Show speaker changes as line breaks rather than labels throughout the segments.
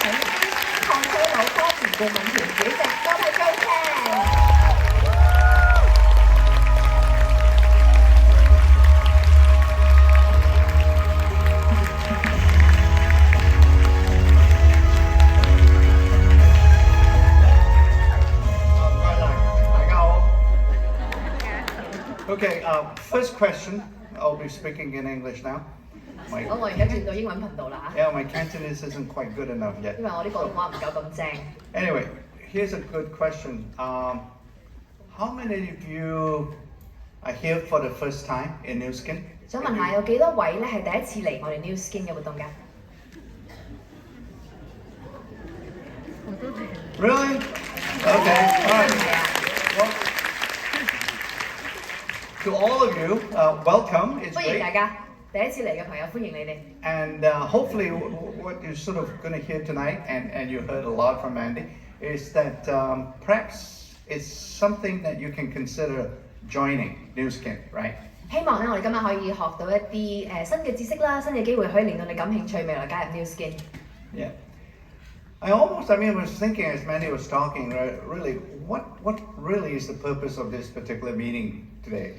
資抗衰老科研顧問團主席，多謝 Joe Chan。Okay,
first question. I'll be speaking in English now.
好，我而家轉到英文頻道啦嚇。
Yeah, my Cantonese isn't quite good enough yet.
因為我啲廣東話唔夠咁正。
Anyway, here's a good question. How many of you are here for the first time in New Skin?
想問下有幾多位咧係第一次嚟我哋 New Skin 嘅活動㗎？
Really? Okay. All right. Well, to all of you, welcome. It's
歡迎
great.
大家，第一次嚟嘅朋友歡迎你哋。
And hopefully what you're sort of going to hear tonight, and you heard a lot from Andy, is that perhaps it's something that you can consider joining New Skin, right?
希望咧，我哋今晚可以學到一啲新嘅知識啦，新嘅機會可以令到你感興趣，未來加入 New Skin。
Yeah. I was thinking as Mandy was talking, really, what really is the purpose of this particular meeting today?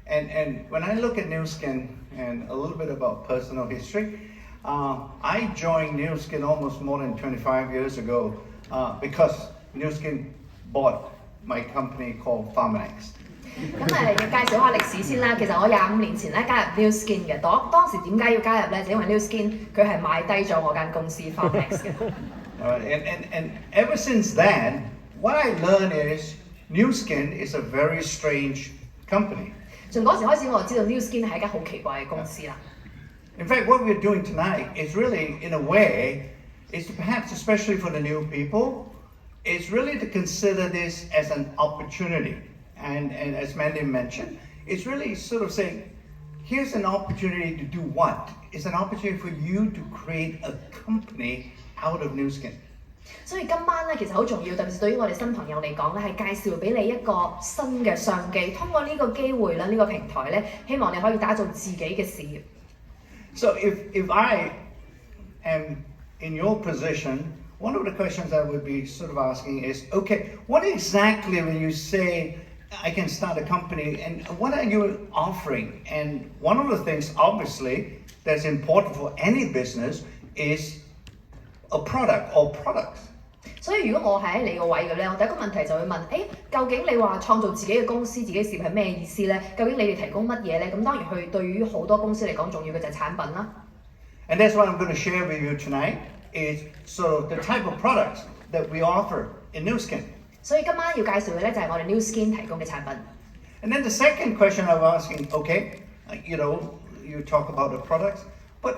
And when I look at New Skin and a little bit about personal history, I joined New Skin almost more than 25 years ago because New Skin bought my company called PharmaNext.
咁要介紹下歷史先啦。其實我25年前咧加入 New Skin 嘅，當時點解要加入咧？就因為 New Skin 佢係買低咗我間公司 PharmaNext 嘅。
And ever since then, what I learned is New Skin is a very strange company.
從嗰時開始，我就知道 New Skin 係一間好奇怪嘅公司啦。
In fact, what we're doing tonight is really, in a way, is perhaps especially for the new people, is really to consider this as an opportunity. And as Mandy mentioned, it's really sort of saying, here's an opportunity to do what? It's an opportunity for you to create a company out of New Skin.
所以今晚咧其實好重要，特別是對於我哋新朋友嚟講咧，係介紹俾你一個新嘅商機。通過呢個機會咧，呢個平台咧，希望你可以打造自己嘅事業。
So if I am in your position, one of the questions I would be sort of asking is, okay, what exactly when you say I can start a company, and what are you offering? And one of the things, obviously, that's important for any business is a product or products.
所以如果我係喺你個位嘅咧，我第一個問題就會問：究竟你話創造自己嘅公司、自己事業係咩意思咧？究竟你哋提供乜嘢咧？咁當然佢對於好多公司嚟講，重要嘅就係產品啦。
And that's what I'm going to share with you tonight is sort of the type of products that we offer in New Skin.
所以今晚要介紹嘅咧就係我哋 New Skin 提供嘅產品。
And then the second question I'm asking, okay, you talk about the products, but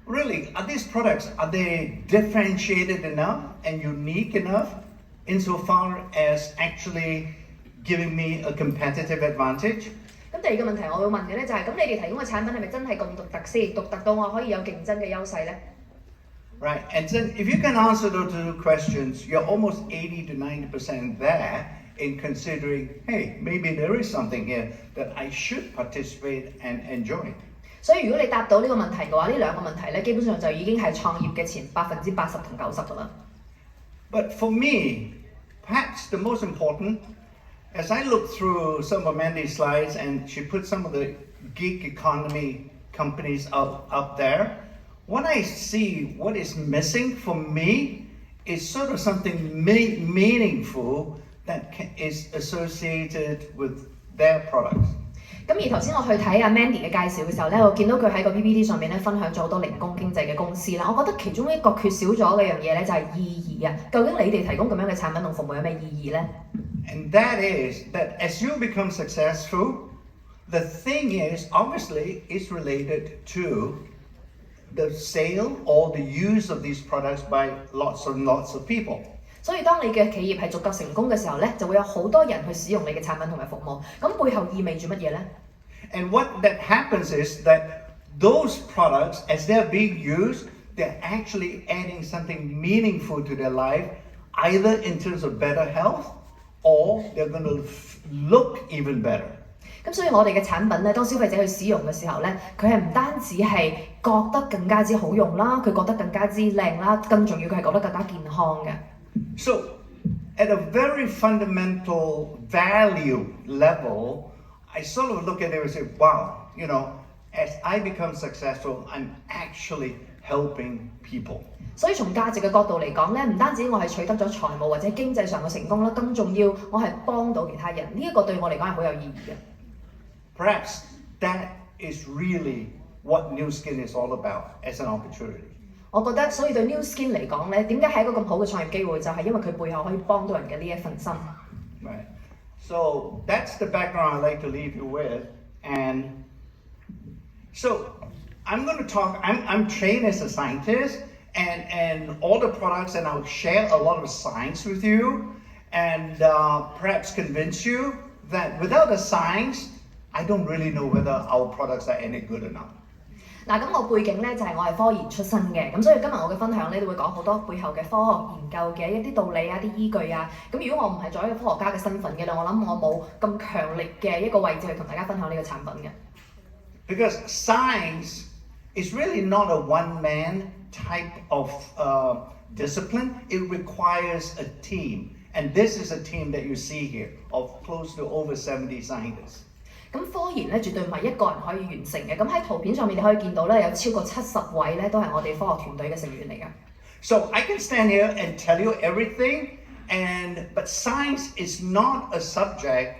really, are these products, are they differentiated enough and unique enough insofar as actually giving me a competitive advantage?
咁第二個問題我會問嘅咧就係：咁你哋提供嘅產品係咪真係咁獨特先？獨特到我可以有競爭嘅優勢咧？
Right, and then if you can answer those two questions, you're almost 80 to 90% there in considering, hey, maybe there is something here that I should participate and enjoy.
所以如果你答到呢個問題嘅話，呢兩個問題咧，基本上就已經係創業嘅前80%同90%㗎啦。
But for me, perhaps the most important, as I look through some of Mandy's slides and she put some of the gig economy companies up there, what I see, what is missing for me is sort of something meaningful that is associated with their products.
咁而頭先我去睇阿 Mandy 嘅介紹嘅時候咧，我見到佢喺個 PPT 上面咧分享咗好多零工經濟嘅公司啦。我覺得其中一個缺少咗嘅樣嘢咧就係意義啊！究竟你哋提供咁樣嘅產品同服務有咩意義咧？
And that is that as you become successful, the thing is obviously it's related to the sale or the use of these products by lots and lots of people.
所以當你嘅企業係足夠成功嘅時候咧，就會有好多人去使用你嘅產品同埋服務。咁背後意味住乜嘢咧？
And what that happens is that those products, as they're being used, they're actually adding something meaningful to their life, either in terms of better health or they're going to look even better.
咁所以我哋嘅產品咧，當消費者去使用嘅時候咧，佢係唔單止係覺得更加之好用啦，佢覺得更加之靚啦，更重要佢係覺得更加健康嘅。
So, at a very fundamental value level, I sort of look at it and say, wow, you know, as I become successful, I'm actually helping people.
所以從價值嘅角度嚟講咧，唔單止我係取得咗財務或者經濟上嘅成功啦，更重要我係幫到其他人，呢一個對我嚟講係好有意義嘅。
Perhaps that is really what New Skin is all about as an opportunity.
我覺得，所以對 New Skin 嚟講咧，點解係一個咁好嘅創業機會？就係因為佢背後可以幫到人嘅呢一份心。
Right. So that's the background I'd like to leave you with. And so I'm going to talk, I'm trained as a scientist and all the products, and I'll share a lot of science with you and perhaps convince you that without the science, I don't really know whether our products are any good or not.
嗱，咁我背景咧就係我係科研出身嘅，咁所以今日我嘅分享咧都會講好多背後嘅科學研究嘅一啲道理啊、啲依據啊。咁如果我唔係做一個科學家嘅身份嘅咧，我諗我冇咁強力嘅一個位置去同大家分享呢個產品嘅。
Because science is really not a one-man type of discipline. It requires a team. And this is a team that you see here of close to over 70 scientists.
咁科研咧絕對唔係一個人可以完成嘅。咁喺圖片上面你可以見到咧，有超過70位咧都係我哋科學團隊嘅成員嚟嘅。
So I can stand here and tell you everything, but science is not a subject,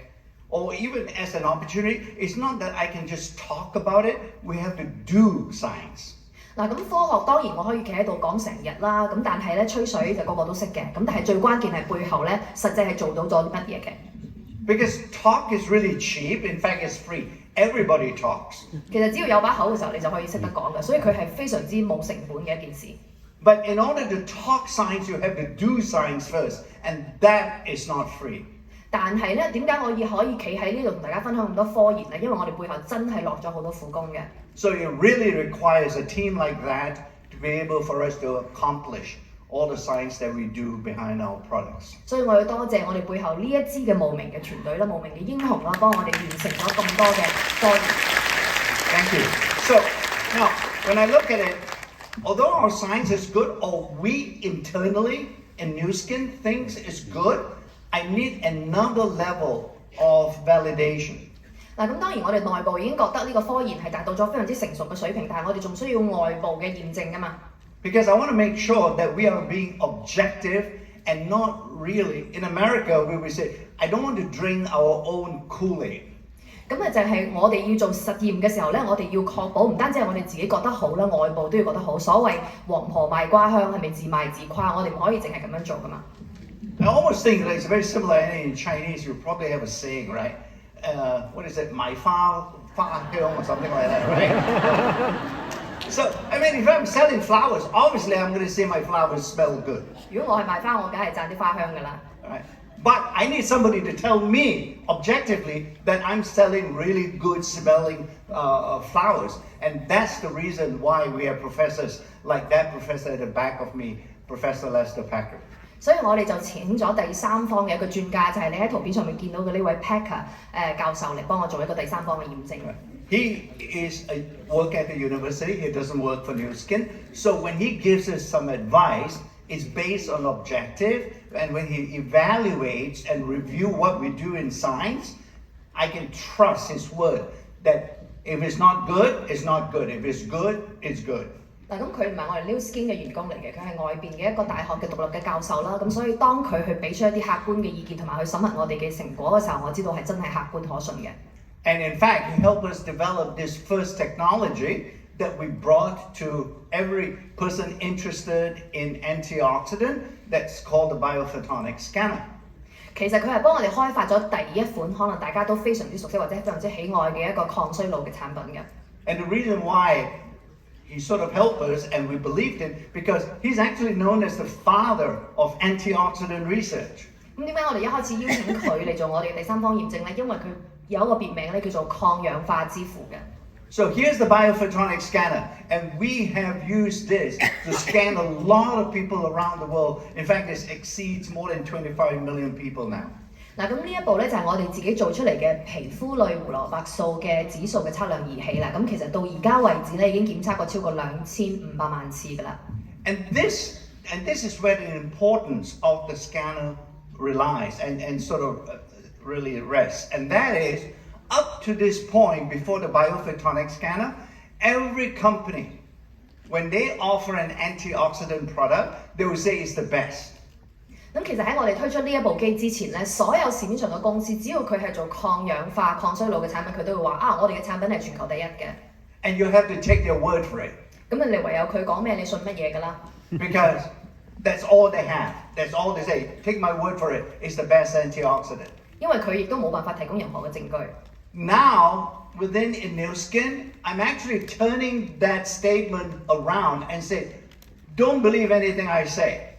or even as an opportunity, it's not that I can just talk about it. We have to do science.
嗱，咁科學當然我可以企喺度講成日啦，咁但係咧吹水就個個都識嘅，咁但係最關鍵係背後咧實際係做到咗啲乜嘢嘅。
Because talk is really cheap. In fact, it's free. Everybody talks.
其實只要有把口嘅時候，你就可以識得講嘅，所以佢係非常之冇成本嘅一件事。
But in order to talk science, you have to do science first, and that is not free.
但係咧，點解我可以企喺呢度同大家分享咁多科研咧？因為我哋背後真係落咗好多苦功嘅。
So it really requires a team like that to be able for us to accomplish all the science that we do behind our products.
所以我要多謝我哋背後呢一支嘅無名嘅團隊啦、無名嘅英雄啦，幫我哋完成咗咁多嘅科研。
Thank you. So now, when I look at it, although our science is good, or we internally in New Skin thinks is good, I need another level of validation.
嗱，咁當然我哋內部已經覺得呢個科研係達到咗非常之成熟嘅水平，但係我哋仲需要外部嘅驗證㗎嘛。
Because I want to make sure that we are being objective and not really, in America, we would say, I don't want to drink our own Kool-Aid.
咁就係我哋要做實驗嘅時候咧，我哋要確保唔單止係我哋自己覺得好啦，外部都要覺得好。所謂黃婆賣瓜香係咪自賣自誇？我哋唔可以淨係咁樣做㗎嘛。
I almost think that it's very similar in Chinese. You probably have a saying, right? What is it? 賣花香 or something like that, right? So, I mean, if I'm selling flowers, obviously I'm going to say my flowers smell good.
如果我係賣花，我梗係讚啲花香㗎啦。
Right? But I need somebody to tell me objectively that I'm selling really good smelling flowers. And that's the reason why we have professors like that professor at the back of me, Professor Lester Packer.
所以我哋就請咗第三方嘅一個專家，就係你喺圖片上面見到嘅呢位 Packer 教授嚟幫我做一個第三方嘅驗證。
He is work at the university. He doesn't work for New Skin. So when he gives us some advice, it's based on objective. And when he evaluates and review what we do in science, I can trust his word that if it's not good, it's not good. If it's good, it's good.
嗱，咁佢唔係我哋 New Skin 嘅員工嚟嘅，佢係外邊嘅一個大學嘅獨立嘅教授啦。咁所以當佢去俾出一啲客觀嘅意見同埋去審核我哋嘅成果嘅時候，我知道係真係客觀可信嘅。
And in fact, he helped us develop this first technology that we brought to every person interested in antioxidant that's called the biophotonic scanner.
其實佢係幫我哋開發咗第一款可能大家都非常之熟悉或者非常之喜愛嘅一個抗衰老嘅產品嘅。
And the reason why he sort of helped us and we believed him because he's actually known as the father of antioxidant research.
咁點解我哋一開始邀請佢嚟做我哋嘅第三方驗證咧？因為佢有一個別名咧叫做抗氧化之父嘅。
So here's the biophotonic scanner, and we have used this to scan a lot of people around the world. In fact, this exceeds more than 25 million people now.
嗱，咁呢一步咧就係我哋自己做出嚟嘅皮膚類胡蘿蔔素嘅指數嘅測量儀器啦。咁其實到而家為止咧已經檢測過超過2500萬次㗎啦。
And this is where the importance of the scanner relies and sort of really rests. And that is, up to this point, before the biophotonic scanner, every company, when they offer an antioxidant product, they will say it's the best.
咁其實喺我哋推出呢一部機之前咧，所有市面上嘅公司，只要佢係做抗氧化、抗衰老嘅產品，佢都會話啊，我哋嘅產品係全球第一嘅。
And you have to take their word for it.
咁你唯有佢講咩，你信乜嘢㗎啦？
Because that's all they have. That's all they say. Take my word for it. It's the best antioxidant.
因為佢亦都冇辦法提供任何嘅證據。
Now, within InNewSkin, I'm actually turning that statement around and say, don't believe anything I say.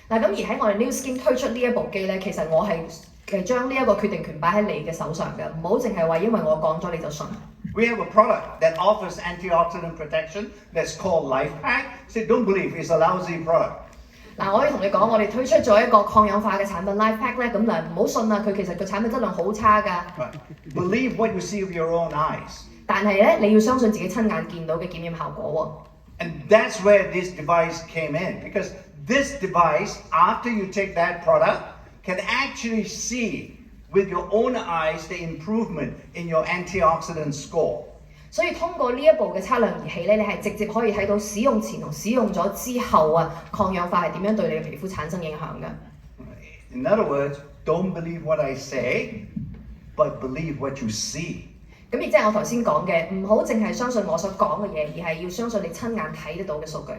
嗱，咁而喺我哋 NewSkin 推出呢一部機咧，其實我係將呢一個決定權擺喺你嘅手上嘅，唔好淨係話因為我講咗你就信。
We have a product that offers antioxidant protection that's called LifePack. Say, don't believe it's a lousy product.
嗱，我可以同你講，我哋推出咗一個抗氧化嘅產品 LifePack 咧，咁嗱唔好信啊，佢其實個產品質量好差㗎。
Right. Believe what you see with your own eyes.
但係咧，你要相信自己親眼見到嘅檢驗效果
喎。And that's where this device came in, because this device, after you take that product, can actually see with your own eyes the improvement in your antioxidant score.
所以通過呢一部嘅測量儀器咧，你係直接可以睇到使用前同使用咗之後啊，抗氧化係點樣對你嘅皮膚產生影響嘅。
In other words, don't believe what I say, but believe what you see.
咁亦即係我頭先講嘅，唔好淨係相信我所講嘅嘢，而係要相信你親眼睇得到嘅數據。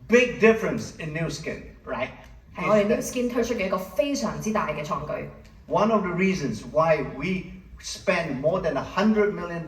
Big difference in NewSkin, right?
係我哋 NewSkin 推出嘅一個非常之大嘅創舉。
One of the reasons why we spend more than $100 million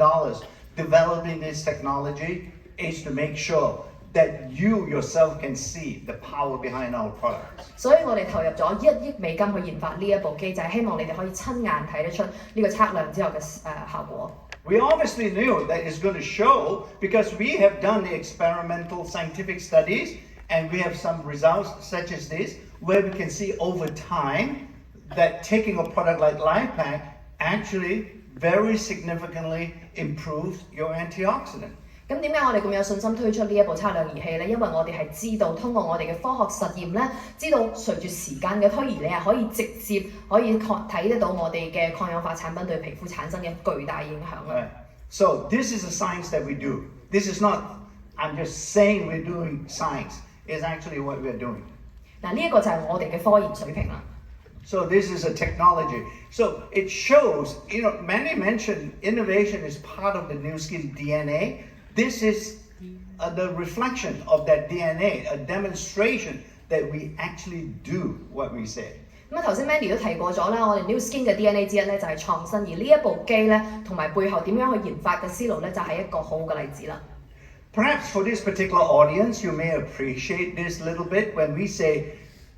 developing this technology is to make sure that you yourself can see the power behind our products.
所以我哋投入咗1億美金去研發呢一部機，就係希望你哋可以親眼睇得出呢個測量之後嘅效果。
We obviously knew that it's going to show because we have done the experimental scientific studies and we have some results such as this where we can see over time that taking a product like LifePack actually very significantly improves your antioxidant.
咁點解我哋咁有信心推出呢一部測量儀器呢？因為我哋係知道通過我哋嘅科學實驗呢，知道隨住時間嘅推移，你係可以直接可以睇得到我哋嘅抗氧化產品對皮膚產生嘅巨大影響嘅。
Right. So this is a science that we do. This is not, I'm just saying we're doing science. It's actually what we're doing.
嗱，呢一個就係我哋嘅科研水平啦。
So this is a technology. So it shows, many mentioned innovation is part of the NewSkin DNA. This is the reflection of that DNA, a demonstration that we actually do what we say.
咁頭先 Mandy 都提過咗啦，我哋 NewSkin 嘅 DNA 之一咧就係創新，而呢一部機咧同埋背後點樣去研發嘅思路咧就係一個好嘅例子啦。
Perhaps for this particular audience, you may appreciate this a little bit when we say,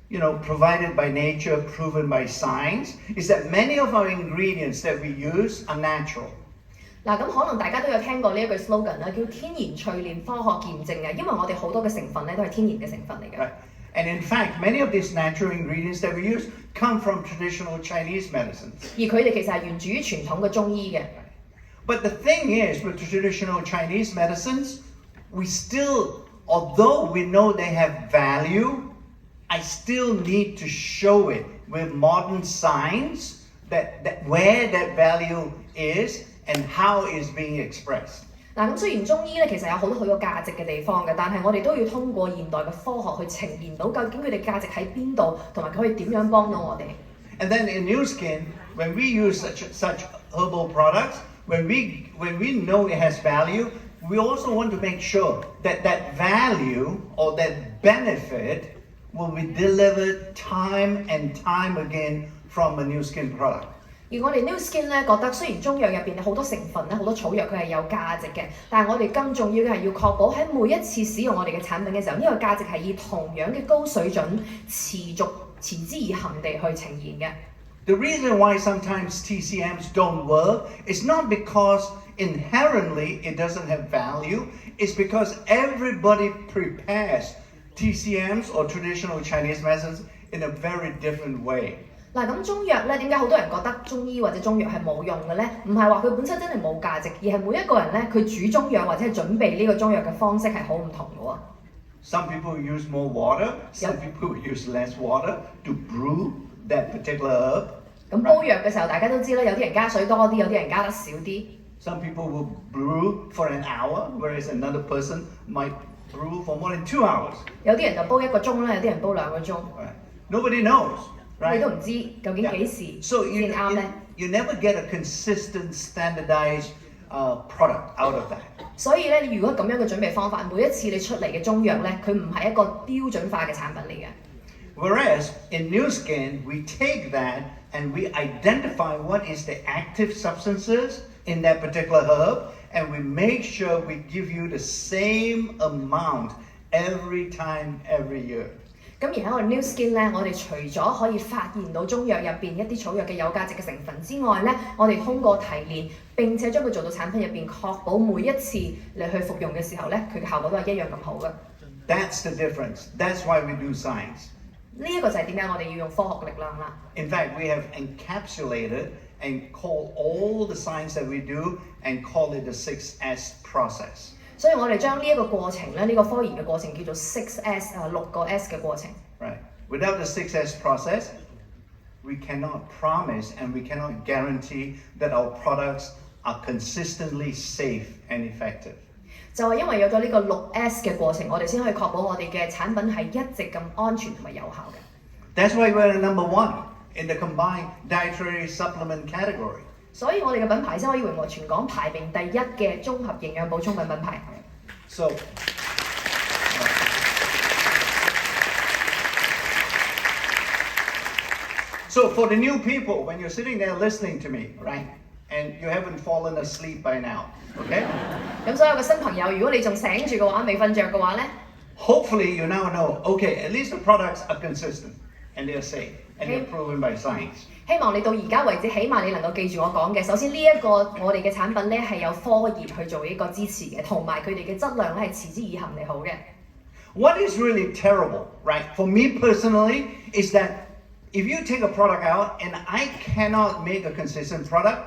provided by nature, proven by science, is that many of our ingredients that we use are natural.
嗱，咁可能大家都有聽過呢一句 slogan 啦，叫天然淬煉科學驗證嘅，因為我哋好多嘅成分咧都係天然嘅成分嚟嘅。
Right. And in fact, many of these natural ingredients that we use come from traditional Chinese medicines.
而佢哋其實係源自於傳統嘅中醫嘅。
But the thing is, with traditional Chinese medicines, we still, although we know they have value, I still need to show it with modern science that where that value is and how it's being expressed.
嗱，咁雖然中醫咧其實有好多價值嘅地方嘅，但係我哋都要通過現代嘅科學去呈現到究竟佢哋價值喺邊度，同埋佢可以點樣幫到我哋。
And then in NewSkin, when we use such herbal products, when we know it has value, we also want to make sure that that value or that benefit will be delivered time and time again from a NewSkin product.
而我哋 NewSkin 咧覺得，雖然中藥入邊有好多成分咧，好多草藥佢係有價值嘅，但係我哋更重要嘅係要確保喺每一次使用我哋嘅產品嘅時候，呢個價值係以同樣嘅高水準持之以恆地去呈現嘅。
The reason why sometimes TCMs don't work is not because inherently it doesn't have value, it's because everybody prepares TCMs or traditional Chinese medicines in a very different way.
嗱，咁中藥咧，點解好多人覺得中醫或者中藥係冇用嘅咧？唔係話佢本身真係冇價值，而係每一個人咧，佢煮中藥或者係準備呢個中藥嘅方式係好唔同嘅喎。
Some people use more water, some people use less water to brew that particular herb.
咁煲藥嘅時候，大家都知啦，有啲人加水多啲，有啲人加得少啲。
Some people will brew for an hour, whereas another person might brew for more than 2 hours.
有啲人就煲1個鐘啦，有啲人煲2個鐘。
Right. Nobody knows,
你
right?
都唔知究竟幾時
So
先啱咧。
you never get a consistent, standardized product out of that.
所以咧，如果咁樣嘅準備方法，每一次你出嚟嘅中藥咧，佢唔係一個標準化嘅產品嚟嘅。
Whereas in New Skin, we take that and we identify what is the active substances in that particular herb, and we make sure we give you the same amount every time, every year.
咁而喺我哋 New Skin 咧，我哋除咗可以發現到中藥入邊一啲草藥嘅有價值嘅成分之外咧，我哋通過提煉並且將佢做到產品入邊，確保每一次你去服用嘅時候咧，佢嘅效果都係一樣咁好嘅。
That's the difference. That's why we do science.
呢一個就係點解我哋要用科學力量啦。
In fact, we have encapsulated and call all the science that we do and call it the 6S process.
所以我哋將呢一個過程咧，呢個科研嘅過程叫做 6S 6個 S 嘅過程。
Right. Without the 6S process, we cannot promise and we cannot guarantee that our products are consistently safe and effective.
就係因為有咗呢個6S 嘅過程，我哋先可以確保我哋嘅產品係一直咁安全同埋有效嘅。
That's why we're number 1 in the combined dietary supplement category.
所以我哋嘅品牌先可以榮獲全港排名第1嘅綜合營養補充品品牌。
So for the new people, when you're sitting there listening to me, right, and you haven't fallen asleep by now, okay?
咁所有嘅新朋友，如果你仲醒住嘅話，未瞓着嘅話咧
Hopefully you now know, okay, at least the products are consistent and they're safe and they're proven by science.
希望你到而家為止，起碼你能夠記住我講嘅。首先呢一個我哋嘅產品咧係有科研去做一個支持嘅，同埋佢哋嘅質量咧係持之以恆地好嘅。
What is really terrible, right, for me personally, is that if you take a product out and I cannot make a consistent product,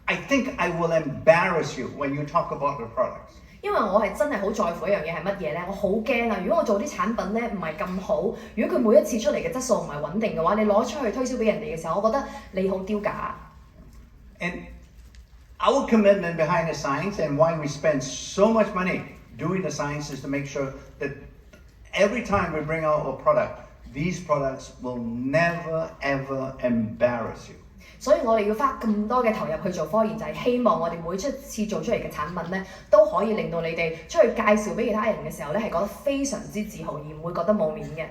I think I will embarrass you when you talk about the products.
因為我係真係好在乎一樣嘢係乜嘢咧？我好驚啊！如果我做啲產品咧唔係咁好，如果佢每一次出嚟嘅質素唔係穩定嘅話，你攞出去推銷俾人哋嘅時候，我覺得你好丟架。
And our commitment behind the science and why we spend so much money doing the science is to make sure that every time we bring out a product, these products will never ever embarrass you.
所以我哋要花咁多嘅投入去做科研，就係希望我哋每一次做出嚟嘅產品咧，都可以令到你哋出去介紹俾其他人嘅時候咧，係覺得非常之自豪，而唔會覺得冇面嘅。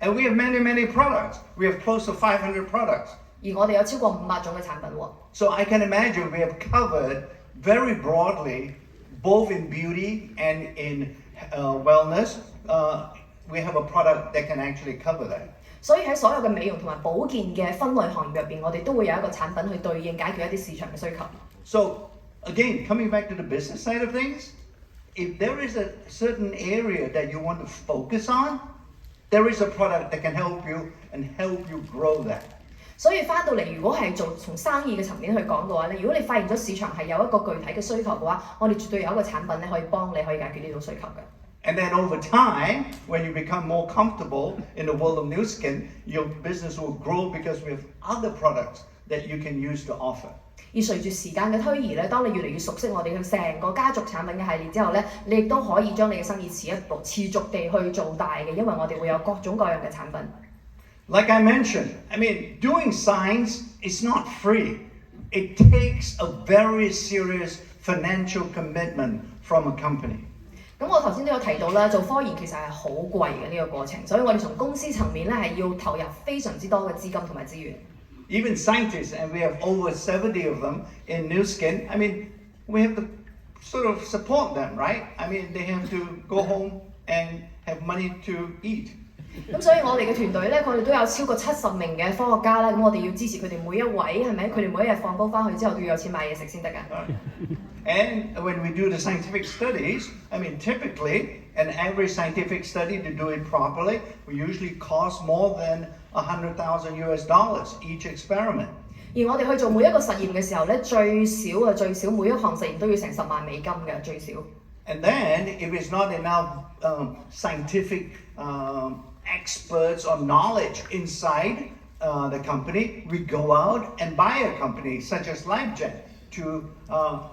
And we have many products. We have close to 500 products.
而我哋有超過500種嘅產品喎。
So I can imagine we have covered very broadly, both in beauty and in wellness. We have a product that can actually cover that.
所以喺所有嘅美容同埋保健嘅分類行業入邊，我哋都會有一個產品去對應解決一啲市場嘅需求。
So again, coming back to the business side of things, if there is a certain area that you want to focus on, there is a product that can help you and help you grow that.
所以翻到嚟，如果係從生意嘅層面去講嘅話咧，如果你發現咗市場係有一個具體嘅需求嘅話，我哋絕對有一個產品咧可以幫你可以解決呢種需求嘅。
And then over time, when you become more comfortable in the world of New Skin, your business will grow because we have other products that you can use to offer.
而隨住時間嘅推移咧，當你越嚟越熟悉我哋嘅成個家族產品嘅系列之後咧，你亦都可以將你嘅生意持續地去做大嘅，因為我哋會有各種各樣嘅產品。
Like I mentioned, I mean, doing science is not free. It takes a very serious financial commitment from a company.
咁我頭先都有提到啦，做科研其實係好貴嘅呢個過程，所以我哋從公司層面咧係要投入非常之多嘅資金同埋資源。
Even scientists, and we have over 70 of them in New Skin, I mean, we have to sort of support them, right? I mean, they have to go home and have money to eat.
咁所以我哋嘅團隊咧，我哋都有超過70名嘅科學家啦。咁我哋要支持佢哋每一位，係咪？佢哋每一日放工翻去之後都要有錢買嘢食先得㗎。
And when we do the scientific studies, I mean, typically, an average scientific study to do it properly, will usually cost more than $100,000 each experiment.
而我哋去做每一個實驗嘅時候咧，最少每一項實驗都要成10萬美金嘅最少。
And then, if it's not enough scientific experts or knowledge inside the company, we go out and buy a company such as LifeGen to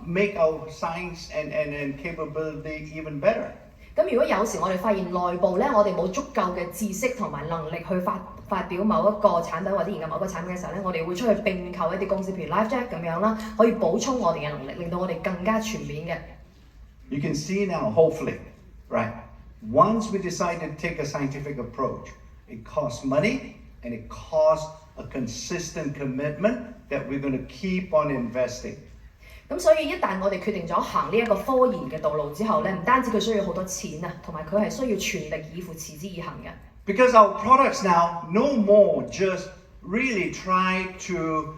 make our science and capability even better.
咁如果有時我哋發現內部咧，我哋冇足夠嘅知識同埋能力去發表某一個產品或者研究某個產品嘅時候咧，我哋會出去並購一啲公司，譬如 LifeGen 咁樣啦，可以補充我哋嘅能力，令到我哋更加全面嘅。
You can see now, hopefully, right? Once we decide to take a scientific approach, it costs money and it costs a consistent commitment that we're going to keep on investing.
咁所以一旦我哋決定咗行呢一個科研嘅道路之後咧，唔單止佢需要好多錢啊，同埋佢係需要全力以赴、持之以恆嘅。
Because our products now no more just really try to,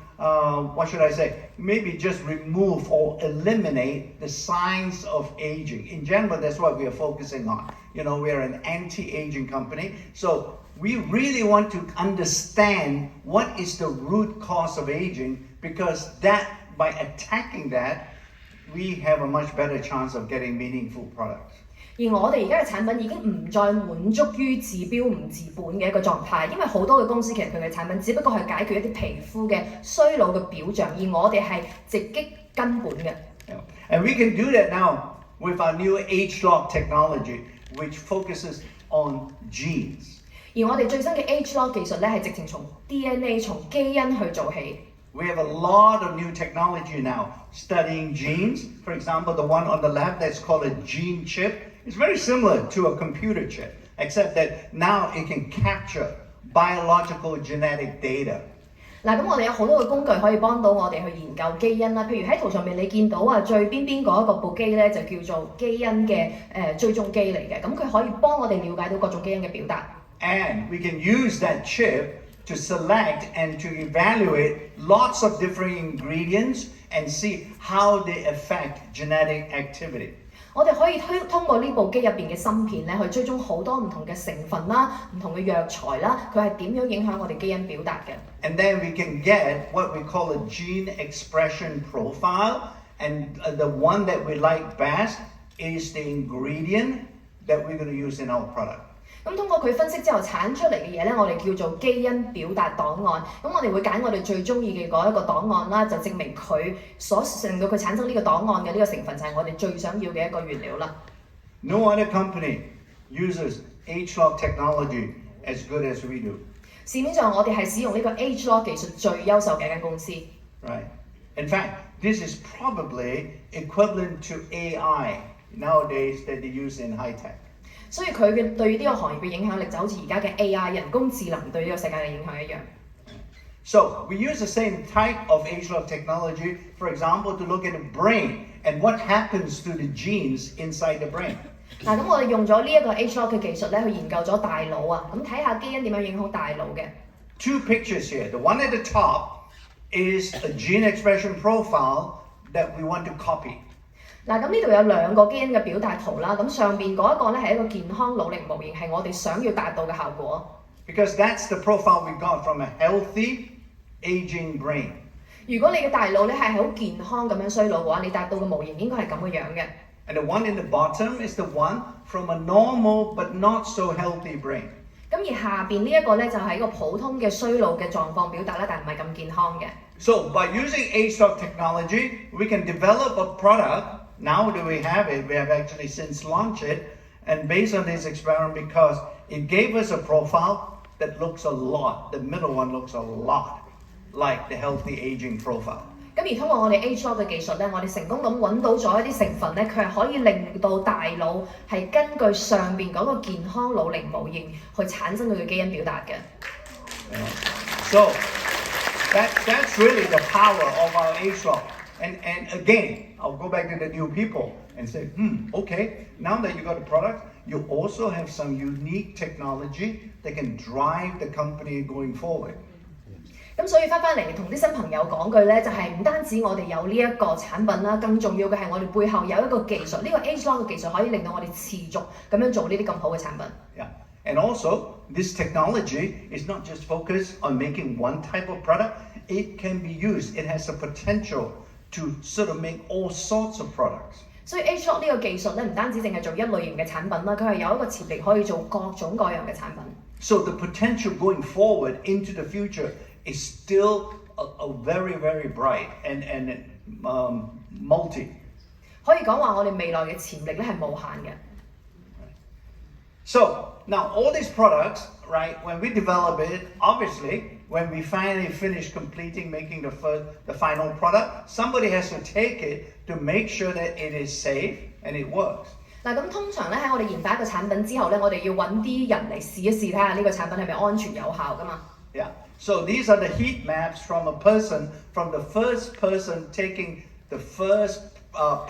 what should I say, maybe just remove or eliminate the signs of aging. In general, that's what we are focusing on. You know, we are an anti-aging company, so we really want to understand what is the root cause of aging, because by attacking that, we have a much better chance of getting meaningful products.
而我哋而家嘅產品已經唔再滿足於治標唔治本嘅一個狀態，因為好多嘅公司其實佢嘅產品只不過係解決一啲皮膚嘅衰老嘅表象，而我哋係直擊根本嘅。
And we can do that now with our new AgeLOC technology, which focuses on genes.
而我哋最新嘅 AgeLOC 技術咧係直情從 DNA 從基因去做起。
We have a lot of new technology now studying genes. For example, the one on the left that's called a gene chip is very similar to a computer chip, except that now it can capture biological genetic data.
嗱，咁我哋有好多嘅工具可以幫到我哋去研究基因啦。譬如喺圖上面你見到啊，最邊嗰一個部機咧就叫做基因嘅追蹤機嚟嘅，咁佢可以幫我哋了解到各種基因嘅表達。
And we can use that chip to select and to evaluate lots of different ingredients and see how they affect genetic activity.
我哋可以通過呢部機入邊嘅芯片咧，去追蹤好多唔同嘅成分啦、唔同嘅藥材啦，佢係點樣影響我哋基因表達嘅。
And then we can get what we call a gene expression profile, and the one that we like best is the ingredient that we're going to use in our product.
咁通過佢分析之後產出嚟嘅嘢咧，我哋叫做基因表達檔案。咁我哋會揀我哋最中意嘅嗰一個檔案啦，就證明佢所令到佢產生呢個檔案嘅呢個成分就係我哋最想要嘅一個原料啦。
No other company uses AgeLOC technology as good as we do.
市面上我哋係使用呢個 AgeLOC 技術最優秀嘅一間公司。
Right. In fact, this is probably equivalent to AI nowadays that they use in high tech.
所以佢嘅對呢個行業嘅影響力就好似而家嘅 AI 人工智能對呢個世界嘅影響一樣。
So we use the same type of AgeLOC technology, for example, to look at the brain and what happens to the genes inside the brain.
嗱，咁我哋用咗呢一個 AgeLOC 嘅技術咧，去研究咗大腦啊，咁睇下基因點樣影響大腦嘅。
Two pictures here. The one at the top is a gene expression profile that we want to copy.
嗱，咁呢度有兩個基因嘅表達圖啦，咁上邊嗰一個咧係一個健康腦齡模型，係我哋想要達到嘅效果。
Because that's the profile we got from a healthy aging brain.
如果你嘅大腦咧係好健康咁樣衰老嘅話，你達到嘅模型應該係咁嘅樣嘅。
And the one in the bottom is the one from a normal but not so healthy brain.
咁而下邊呢一個咧就係一個普通嘅衰老嘅狀況表達啦，但唔係咁健康嘅。
So by using AgeLOC technology, we can develop a product. Now that we have it, we have actually since launched it, and based on this experiment, because it gave us a profile that looks a lot, the middle one looks a lot like the healthy aging profile.
咁而通過我哋 AgeLOC 嘅技術咧，我哋成功咁揾到咗一啲成分咧，佢係可以令到大腦係根據上邊嗰個健康腦齡模型去產生佢嘅基因表達嘅。
So that's really the power of our AgeLOC. And again, I'll go back to the new people and say, okay, now that you got a product, you also have some unique technology that can drive the company going forward.
咁所以翻嚟同啲新朋友講句咧，就係唔單止我哋有呢一個產品啦，更重要嘅係我哋背後有一個技術，呢個 AgeLOC 嘅技術可以令到我哋持續咁樣做呢啲咁好嘅產品。
Yeah, and also this technology is not just focused on making one type of product. It can be used. It has the potential to sort of make all sorts of products.
所以 AgeLOC 呢個技術咧，唔單止淨係做一類型嘅產品啦，佢係有一個潛力可以做各種各樣嘅產品。
So the potential going forward into the future is still a very, very bright and multi.
可以講話我哋未來嘅潛力咧係無限嘅。
So now all these products, right? When we develop it, obviously, when we finally finish completing making the final product, somebody has to take it to make sure that it is safe and it works.
嗱咁通常咧喺我哋研發一個產品之後咧，我哋要揾啲人嚟試一試睇下呢個產品係咪安全有效噶嘛。
Yeah. So these are the heat maps from a person, from the first person taking the first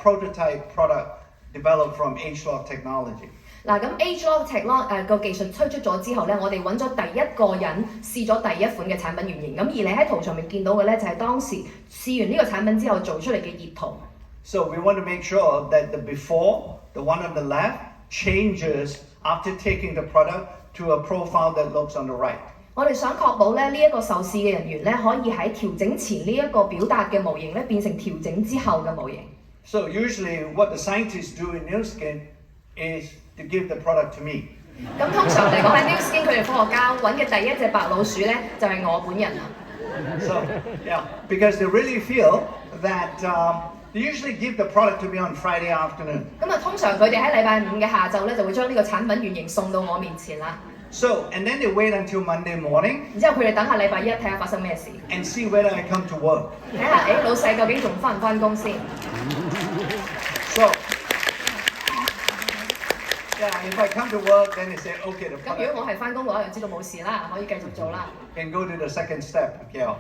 prototype product developed from AgeLOC technology.
嗱咁 AgeLOC 個技術推出咗之後咧，我哋揾咗第一個人試咗第一款嘅產品原型。咁而你喺圖上面見到嘅咧，就係當時試完呢個產品之後做出嚟嘅熱圖。
So we want to make sure that the before, the one on the left, changes after taking the product to a profile that looks on the right.
我哋想確保咧呢一個受試嘅人員咧，可以喺調整前呢一個表達嘅模型咧，變成調整之後嘅模型。
So usually what the scientists do in New Skin is to give the product to me.
咁通常嚟講喺 New Skin 佢哋科學家揾嘅第一隻白老鼠咧，就係我本人啦。
So yeah, because they really feel that they usually give the product to me on Friday afternoon.
咁啊，通常佢哋喺禮拜五嘅下晝咧，就會將呢個產品原型送到我面前啦。
So and then they wait until Monday morning.
然之後佢哋等下禮拜一睇下發生咩事。
And see whether I come to work.
睇下老細究竟仲返唔返工先。
So yeah, if I come to work, then they say, okay, the
咁如果我係返工嘅話，就知道冇事啦，可以繼續做啦。
can go to the second step. Yeah.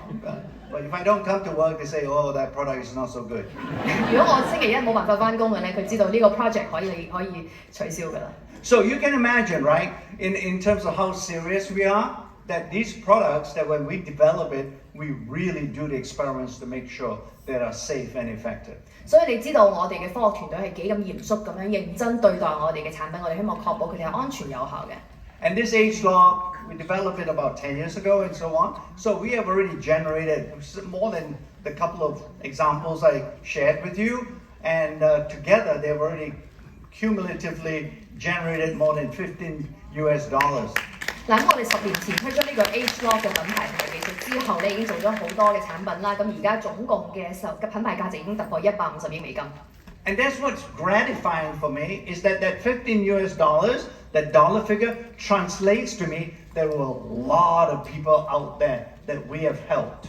But if I don't come to work, they say, oh, that product is not so good.
如果我星期一冇辦法返工嘅咧，佢知道呢個 project 可以取消㗎啦。
So you can imagine, right, in terms of how serious we are, that these products, that when we develop it, we really do the experiments to make sure they are safe and effective.
所以你知道我哋嘅科學團隊係幾咁嚴肅咁樣認真對待我哋嘅產品，我哋希望確保佢哋係安全有效嘅。
And this AgeLOC, we developed it about 10 years ago and so on. So we have already generated more than the couple of examples I shared with you. And together, they've already cumulatively generated more than $15.
嗱，咁我哋10年前推出呢個 AgeLOC 嘅品牌同埋技術之後咧，已經做咗好多嘅產品啦。咁而家總共嘅品牌價值已經突破150億美金。
And that's what's gratifying for me is that $15, that dollar figure translates to me there were a lot of people out there that we have helped.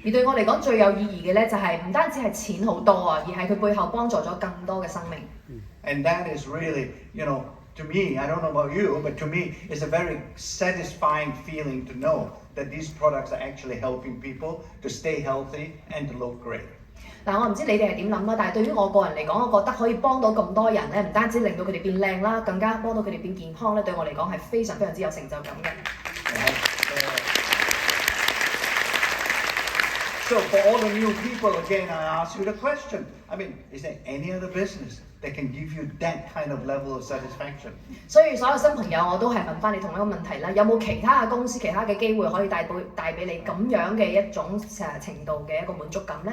而對我嚟講最有意義嘅咧，就係唔單止係錢好多啊，而係佢背後幫助咗更多嘅生命。
And that is really, to me, I don't know about you, but to me, it's a very satisfying feeling to know that these products are actually helping people to stay healthy and to look great.
嗱，我唔知你哋係點諗啦，但係對於我個人嚟講，我覺得可以幫到咁多人咧，唔單止令到佢哋變靚啦，更加幫到佢哋變健康咧，對我嚟講係非常非常之有成就感嘅。
So for all the new people, again, I ask you the question. I mean, is there any other business that can give you that kind of level of satisfaction?
所以所有新朋友我都係問翻你同一個問題啦，有冇其他嘅公司、其他嘅機會可以帶俾你咁樣嘅一種程度嘅一個滿足感呢？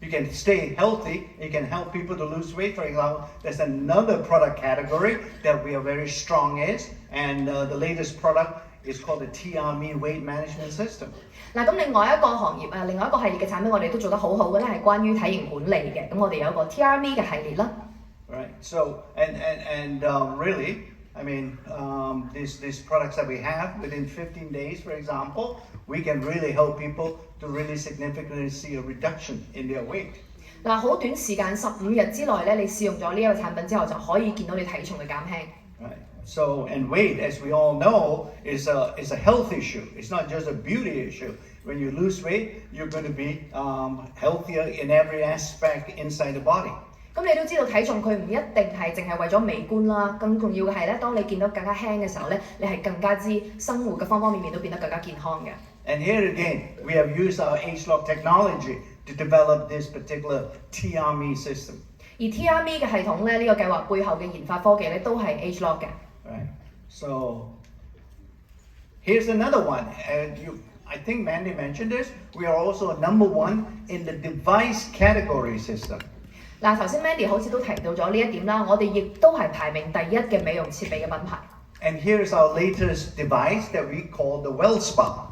You can stay healthy. You can help people to lose weight. For example, there's another product category that we are very strong in, and the latest product is called the TRME Weight Management System.
嗱，咁另外一個行業另外一個系列嘅產品，我哋都做得好好嘅咧，係關於體型管理嘅。咁我哋有一個 TRME 嘅系列啦。
Right. So and really, I mean, these products that we have within 15 days, for example, we can really help people to really significantly see a reduction in their weight.
嗱，好短時間15日之內咧，你試用咗呢一個產品之後，就可以見到你體重嘅減輕。
Right. So and weight, as we all know, is a health issue. It's not just a beauty issue. when you lose weight, you're going to be healthier in every aspect inside the body.
咁你都知道體重佢唔一定係淨係為咗美觀啦，更重要嘅係咧，當你見到更加輕嘅時候咧，你係更加之生活嘅方方面面都變得更加健康嘅。
And here again, we have used our AgeLOC technology to develop this particular TRME system.
而 TRME 嘅系統咧，呢個計劃背後嘅研發科技咧，都係 AgeLOC 嘅。
Right. So here's another one. I think Mandy mentioned this. We are also number one in the device category system.
嗱，頭先 Mandy 好似都提到咗呢一點啦，我哋亦都係排名第一嘅美容設備嘅品牌。
And here's our latest device that we call the WellSpa.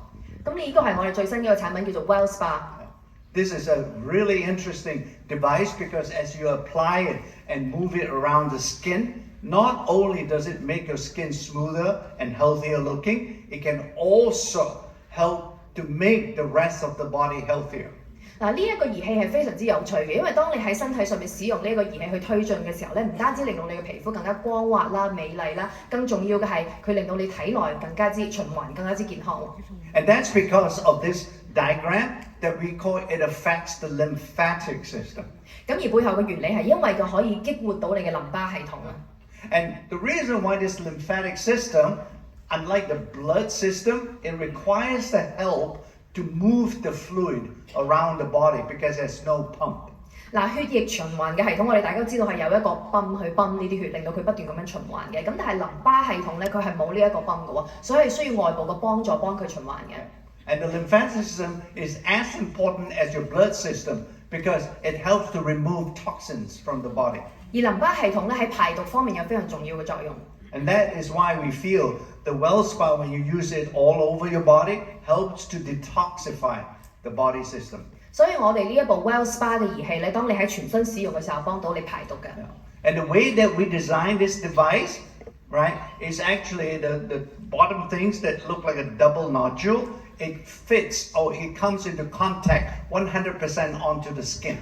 咁呢個係我哋最新嘅一個產品，叫做 WellSpa。This
is a really interesting device because as you apply it and move it around the skin, not only does it make your skin smoother and healthier looking, it can also help to make the rest of the body healthier.
嗱，呢一個儀器係非常之有趣嘅，因為當你喺身體上面使用呢一個儀器去推進嘅時候咧，唔單止令到你嘅皮膚更加光滑啦、美麗啦，更重要嘅係佢令到你體內更加之循環、更加之健康。
And that's because of this diagram that we call it affects the lymphatic system.
咁而背後嘅原理係因為佢可以激活到你嘅淋巴系統啊。
And the reason why this lymphatic system, unlike the blood system, it requires the help to move the fluid around the body because there's no pump.
嗱，血液循環嘅系統，我哋大家都知道係有一個泵去泵呢啲血，令到佢不斷咁樣循環嘅。咁但係淋巴系統咧，佢係冇呢一個泵嘅喎，所以需要外部嘅幫助幫佢循環嘅。
And the lymphatic system is as important as your blood system because it helps to remove toxins from the body.
而淋巴系統咧喺排毒方面有非常重要嘅作用。
And that is why we feel the WellSpa, when you use it all over your body, helps to detoxify the body system.
所以我哋呢一部 WellSpa 嘅儀器咧，當你喺全身使用嘅時候，幫到你排毒嘅。
And the way that we design this device, right, is actually the bottom things that look like a double nodule. It fits or it comes into contact 100% onto the skin.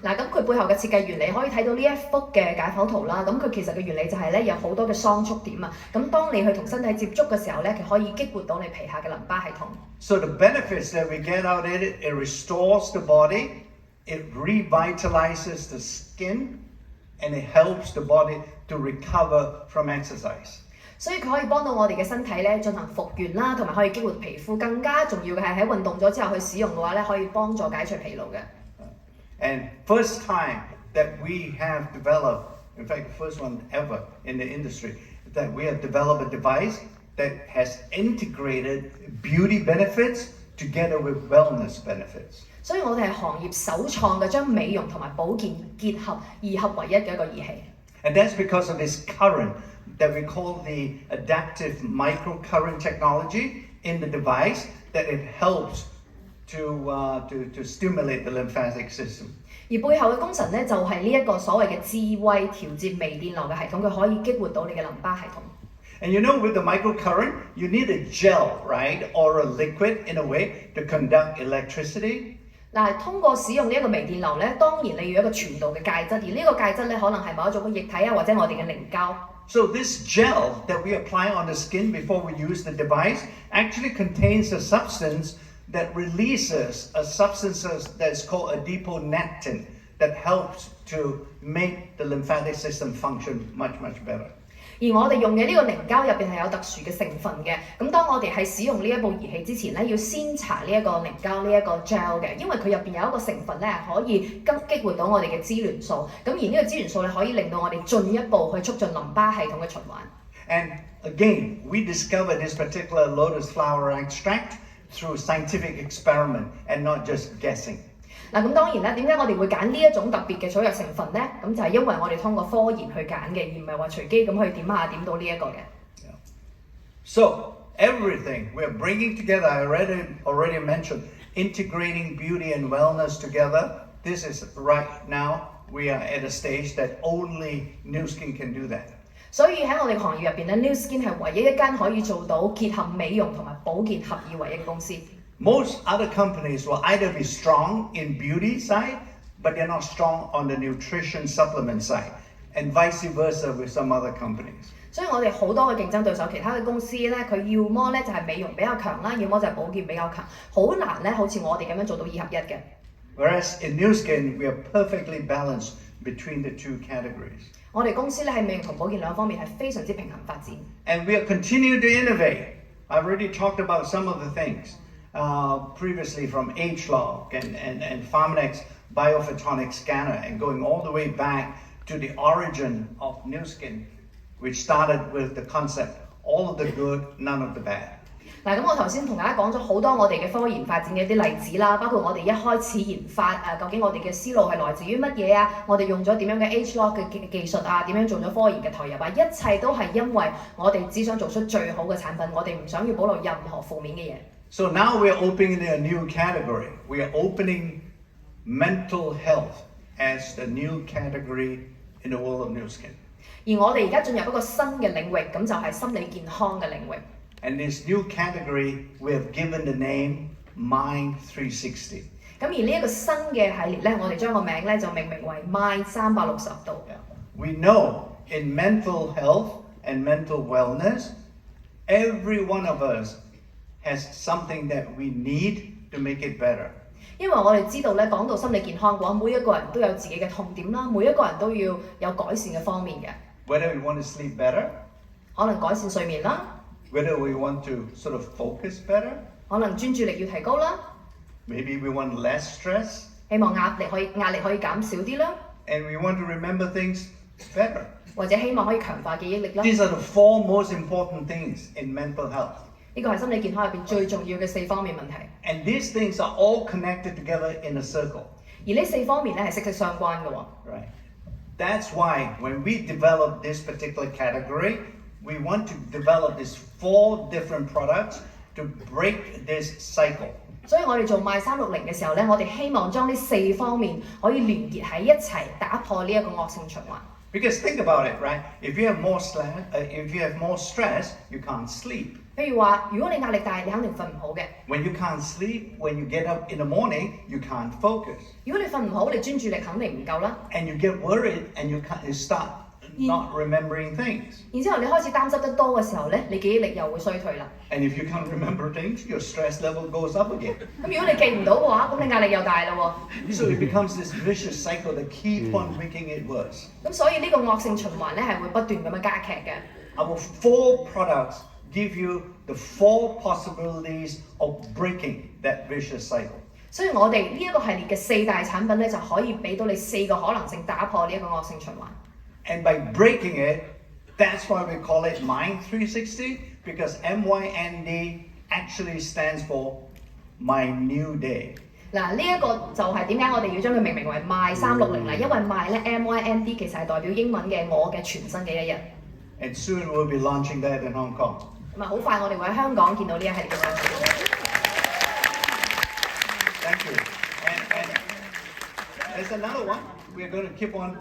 嗱，咁佢背後嘅設計原理可以睇到呢一幅嘅解剖圖啦。咁佢其實嘅原理就係咧有好多嘅雙束點啊。咁當你去同身體接觸嘅時候咧，佢可以激活到你皮下嘅淋巴系統。
So the benefits that we get out of it, it restores the body, it revitalizes the skin, and it helps the body to recover from exercise.
所以佢可以幫到我哋嘅身體咧進行復原啦，同埋可以激活皮膚。更加重要嘅係喺運動咗之後去使用嘅話咧，可以幫助解除疲勞嘅。
And first time that we have developed, in fact, the first one ever in the industry, that we have developed a device that has integrated beauty benefits together with wellness benefits.
所以我哋係行業首創嘅將美容同埋保健結合二合為一嘅一個儀器。
And that's because of this current that we call the adaptive microcurrent technology in the device, that it helps to stimulate the lymphatic system.
而背後嘅功臣咧，就係呢一個所謂嘅智慧調節微電流嘅系統，佢可以激活到你嘅淋巴系統。
And you know, with the microcurrent, you need a gel, right, or a liquid in a way to conduct electricity.
嗱，通過使用呢一個微電流咧，當然你要有一個傳導嘅介質，而呢個介質咧可能係某一種嘅液體啊，或者我哋嘅凝膠。
So this gel that we apply on the skin before we use the device actually contains a substance that releases a substance that's called adiponectin that helps to make the lymphatic system function much, much better.
而我哋用嘅呢個凝膠入邊係有特殊嘅成分嘅。咁當我哋喺使用呢一部儀器之前咧，要先搽呢一個凝膠呢一個 gel 嘅，因為佢入邊有一個成分咧係可以激活到我哋嘅支聯素。咁而呢個支聯素咧可以令到我哋進一步去促進淋巴系統嘅循環。
And again, we discovered this particular lotus flower extract through scientific experiment and not just guessing.
嗱，咁當然啦，點解我哋會揀呢一種特別嘅草藥成分咧？咁就係因為我哋通過科研去揀嘅，而唔係話隨機咁去點下點到呢一個嘅。
So everything we're bringing together, I already mentioned, integrating beauty and wellness together. This is right now we are at a stage that only New Skin can do that.
所以喺我哋行業入邊咧 ，New Skin 係唯一一間可以做到結合美容同埋保健合二為一嘅公司。
Most other companies will either be strong in beauty side, but they're not strong on the nutrition supplement side, and vice versa with some other companies.
所以我哋好多嘅競爭對手，其他嘅公司咧，佢要麼咧就係美容比較強啦，要麼就係保健比較強，好難咧好似我哋咁樣做到2合1嘅。
Whereas in New Skin, we are perfectly balanced between the two categories.
我哋公司咧喺美容同保健兩方面係非常之平衡發展。
And we are continuing to innovate. I've already talked about some of the things previously from AgeLOC and Pharmanex biophotonic scanner and going all the way back to the origin of New Skin, which started with the concept, all of the good, none of the bad.
嗱，咁我頭先同大家講咗好多我哋嘅科研發展嘅一啲例子啦，包括我哋一開始研發究竟我哋嘅思路係來自於乜嘢啊？我哋用咗點樣嘅 AgeLOC 嘅技術啊？點樣做咗科研嘅投入啊？一切都係因為我哋只想做出最好嘅產品，我哋唔想要保留任何負面嘅嘢。
So now we are opening a new category. We are opening mental health as the new category in the world of New Skin.
而我哋而家進入一個新嘅領域，咁就係心理健康嘅領域。
And this new category we have given the name Mind 360.
咁而呢一個新嘅系列咧，我哋將個名咧就命名為 Mind 360度。
We know in mental health and mental wellness, every one of us has something that we need to make it better.
因為我哋知道咧，講到心理健康嘅話，每一個人都有自己嘅痛點啦，每一個人都要有改善嘅方面嘅。
Whether we want to sleep better,
可能改善睡眠啦，
whether we want to sort of focus better,
可能專注力要提高啦，
maybe we want less stress,
希望壓力可以減少啲啦，
and we want to remember things better.
或者希望可以強化記憶力啦。
These are the 4 most important things in mental health.
呢個係心理健康入邊最重要嘅4方面問題。
And these things are all connected together in a circle.
而呢4方面咧係息息相關嘅喎。
Right. That's why when we develop this particular category, we want to develop these 4 different products to break this cycle.
所以我哋做賣360嘅時候咧，我哋希望將呢4方面可以連結喺一齊，打破呢一個惡性循環。
Because think about it, right? If you have more stress, you can't sleep.
譬如話，如果你壓力大，你肯定瞓唔好嘅。
When you can't sleep, when you get up in the morning, you can't focus.
如果你瞓唔好，你專注力肯定唔夠啦。
And you get worried and you start not remembering things.
然之後你開始擔心得多嘅時候咧，你記憶力又會衰退啦。
And if you can't remember things, your stress level goes up again.
咁如果你記唔到嘅話，咁你壓力又大啦喎。
So it becomes this vicious cycle that keep on making it worse.
咁所以呢個惡性循環咧係會不斷咁樣加劇嘅。
Our 4 products give you the 4 possibilities of breaking that vicious cycle.
所以我哋呢一個系列嘅4大產品咧，就可以俾到你4個可能性，打破呢一個惡性循環。
And by breaking it, that's why we call it Mind 360, because MYND actually stands for My New Day.
嗱，呢一個就係點解我哋要將佢命名為 My 360啦，因為 My 咧 MYND 其實係代表英文嘅我嘅全新嘅一日。
And soon we'll be launching that in Hong Kong.
咁啊，好快我哋會喺香港見到呢一系列嘅產品。
Thank you. And there's another one. We're going to keep on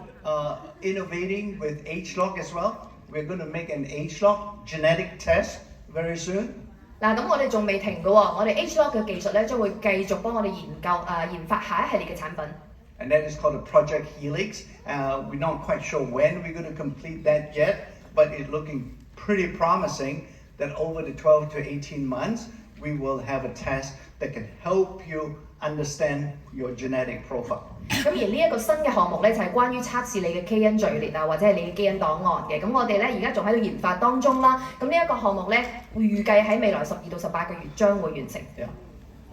innovating with AgeLOC as well. We're going to make an AgeLOC genetic test very soon.
嗱，咁我哋仲未停嘅喎，我哋 AgeLOC 嘅技術咧將會繼續幫我哋研發下一系列嘅產品。
And that is called a Project Helix. We're not quite sure when we're going to complete that yet, but it's looking pretty promising that over the 12 to 18 months, we will have a test that can help you understand your genetic profile.
咁而呢一個新嘅項目咧，就係關於測試你嘅基因序列啊，或者係你嘅基因檔案嘅。咁我哋咧而家仲喺度研發當中啦。咁呢一個項目咧，會預計喺未來12到18個月將會完成。
Yeah.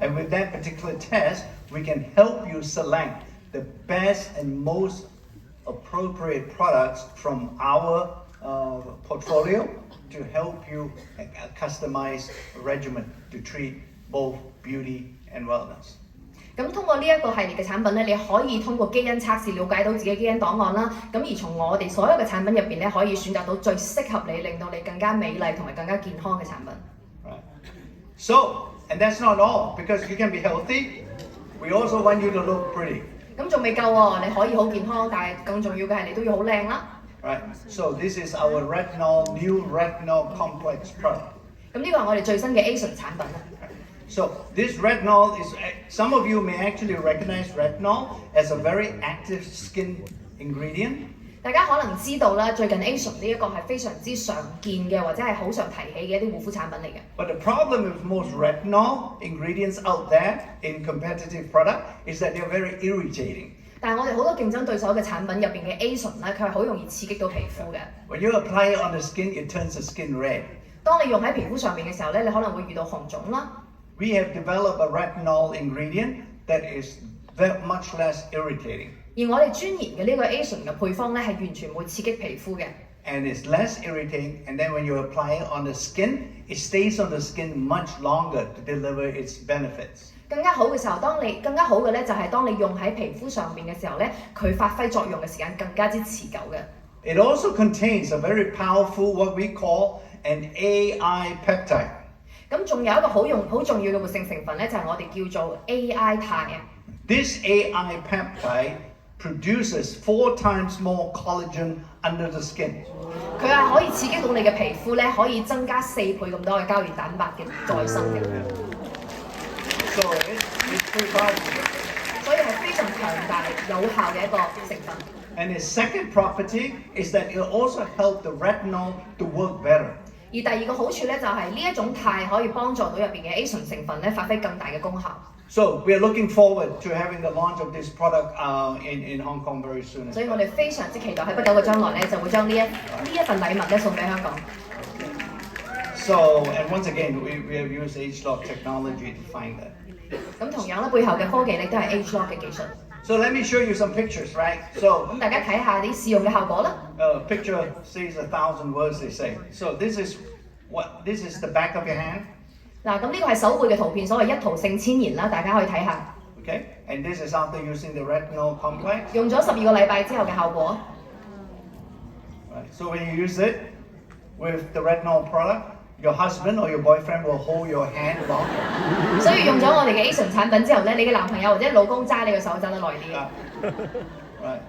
And with that particular test, we can help you select the best and most appropriate products from our portfolio to help you customize a regimen to treat both beauty and wellness.
咁通過呢一個系列嘅產品咧，你可以通過基因測試了解到自己基因檔案啦。咁而從我哋所有嘅產品入邊咧，可以選擇到最適合你，令到你更加美麗同埋更加健康嘅產品。
Right. So, and that's not all, because you can be healthy. We also want you to look pretty.
咁仲未夠喎，你可以好健康，但係更重要嘅係你都要好靚啦。
Right. So this is our new retinol complex product.
咁呢個係我哋最新嘅 AgeLOC 產品啦。
So this retinol is, some of you may actually recognize retinol as a very active skin ingredient.
大家可能知道啦，最近 AgeLOC 呢一個係非常之常見嘅，或者係好常提起嘅一啲護膚產品嚟嘅。
But the problem with most retinol ingredients out there in competitive product is that they're very irritating.
但係我哋好多競爭對手嘅產品入邊嘅 AgeLOC 咧，佢係好容易刺激到皮膚嘅。
When you apply it on the skin, it turns the skin red.
當你用喺皮膚上面嘅時候咧，你可能會遇到紅腫啦。
We have developed a retinol ingredient that is very much less irritating.
而我哋專研嘅呢個 AgeLOC 嘅配方咧，係完全冇刺激皮膚嘅。
And it's less irritating, and then when you apply it on the skin, it stays on the skin much longer to deliver its benefits.
更加好嘅時候，更加好嘅咧，就係當你用喺皮膚上面嘅時候咧，佢發揮作用嘅時間更加之持久嘅。
It also contains a very powerful what we call an AI peptide.
咁仲有一個好重要嘅活性成分咧，就係我哋叫做 AI 肽啊。
This AI peptide produces 4 times more collagen under the skin.
佢係可以刺激到你嘅皮膚咧，可以增加4倍咁多嘅膠原蛋白嘅再生嘅。
So it's pretty powerful.
所以係非常強大有效嘅一個成分。
And its second property is that it also helps the retinol to work better.
而第二個好處咧，就係呢一種肽可以幫助到入邊嘅 AgeLOC 成分咧，發揮更大嘅功效。
So we are looking forward to having the launch of this product in Hong Kong very soon.
所以我哋非常之期待喺不久嘅將來咧，就會將呢一份禮物咧送俾香港。
So, and once again, we have used AgeLOC technology to find that.
咁同樣咧，背後嘅科技咧都係 AgeLOC 嘅技術。
So let me show you some pictures, right? So
咁大家睇下啲試用嘅效果啦。
picture says 1,000 words, they say. So this is the back of your hand.
嗱，咁呢個係手背嘅圖片，所謂一圖勝千言啦，大家可以睇下。
Okay, and this is after using the retinol complex.
用咗12個禮拜之後嘅效果。
Right. So when you use it with the retinol product, your husband or your boyfriend will hold your hand longer.
所以用咗我哋嘅 AgeLOC 產品之後咧，你嘅男朋友或者老公揸你嘅手揸得耐啲。
Right.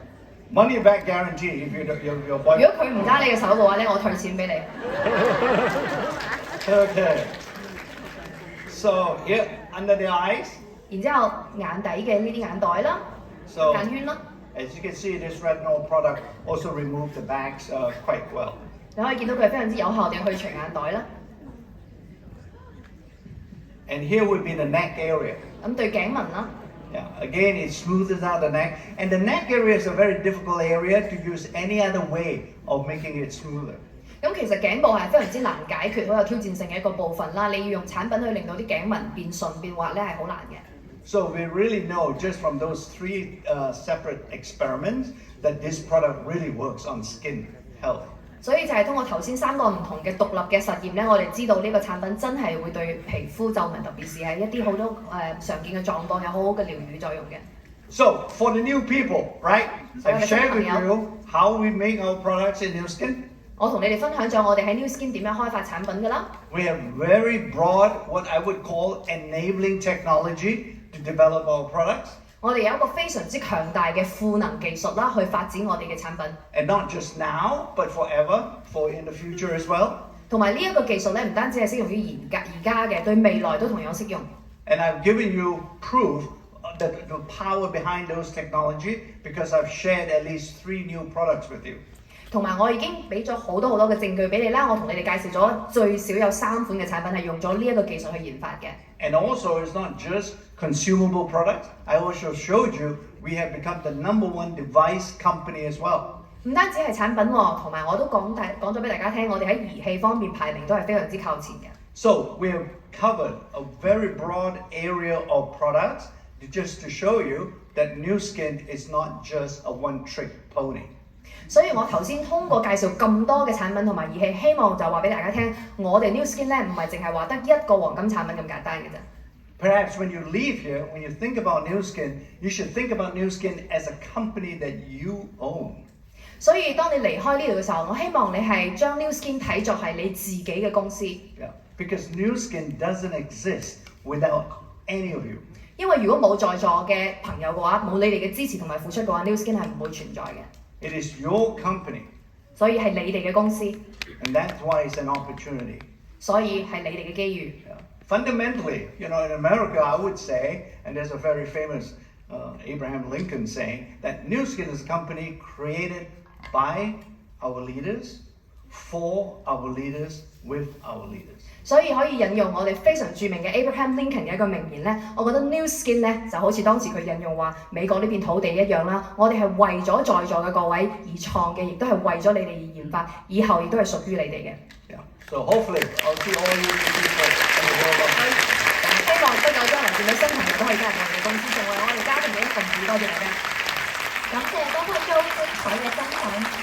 Money back guarantee if your
如
boyfriend.
果佢唔揸你嘅手嘅話咧，我退錢俾你。
Okay. So here under the eyes.
然之後眼底嘅呢啲眼袋啦、
So
眼圈啦，
as you can see, this retinol product also removes the bags quite well.
你可以見到佢係非常之有效地去除眼袋啦。
And here would be the neck area.
咁對頸紋啦，
Yeah, again, it smoothes out the neck. And the neck area is a very difficult area to use any other way of making it smoother.
咁其實頸部係非常之難解決、好有挑戰性嘅一個部分啦。你要用產品去令到啲頸紋變順變滑咧，係好難嘅。
So we really know just from those 3 separate experiments that this product really works on skin health.
所以就係通過頭先3個唔同嘅獨立嘅實驗咧，我哋知道呢個產品真係會對皮膚皺紋，特別是係一啲好多常見嘅狀況有好好嘅療癒作用嘅。
So for the new people, right? I've shared with you how we make our products in New Skin.
我同你哋分享咗我哋喺 New Skin 點樣開發產品㗎啦。
We have very broad, what I would call enabling technology to develop our products.
我哋有一個非常之強大嘅賦能技術啦，去發展我哋嘅產品。
And not just now, but forever, for in the future as well.
同埋呢一個技術咧，唔單止係適用於而家嘅，對未來都同樣適用。
And I've given you proof that the power behind those technology because I've shared at least 3 new products with you.
同埋我已經俾咗好多嘅證據俾你啦，我同你哋介紹咗最少有3款嘅產品係用咗呢一個技術去研發嘅。
And also, it's not just consumable products. I also showed you we have become the #1 device company as well.
唔單止係產品喎，同埋我都講咗俾大家聽，我哋喺儀器方面排名都係非常之靠前嘅。
So we have covered a very broad area of products just to show you that New Skin is not just a one-trick pony.
所以我頭先通過介紹咁多嘅產品同埋儀器，希望就話俾大家聽，我哋 New Skin 咧唔係淨係話得一個黃金產品咁簡單嘅啫。
Perhaps when you leave here, when you think about New Skin, you should think about New Skin as a company that you own.
所以當你離開呢度嘅時候，我希望你係將 New Skin 睇作係你自己嘅公司。
Yeah, because New Skin doesn't exist without any of you.
因為如果冇在座嘅朋友嘅話，冇你哋嘅支持同埋付出嘅話 ，New Skin 係唔會存在嘅。
It is your company.
所以係你哋嘅公司，
And that's why it's an opportunity.
所以係你哋嘅機遇。
Yeah. Fundamentally, in America, I would say, and there's a very famous Abraham Lincoln saying, that New Skin is a company created by our leaders, for our leaders, with our leaders.
所以可以引用我哋非常著名嘅 Abraham Lincoln 嘅一個名言咧，我覺得 New Skin 咧就好似當時佢引用話美國呢片土地一樣啦，我哋係為咗在座嘅各位而創嘅，亦都係為咗你哋而研發，以後亦都係屬於你哋嘅。
Yeah. So hopefully I'll see all you people in the world of life.
希望不久將來見到新朋友都可以加入我哋嘅公司，成為我哋家庭嘅一份子。多謝大家。
感謝bobo888精彩嘅分享。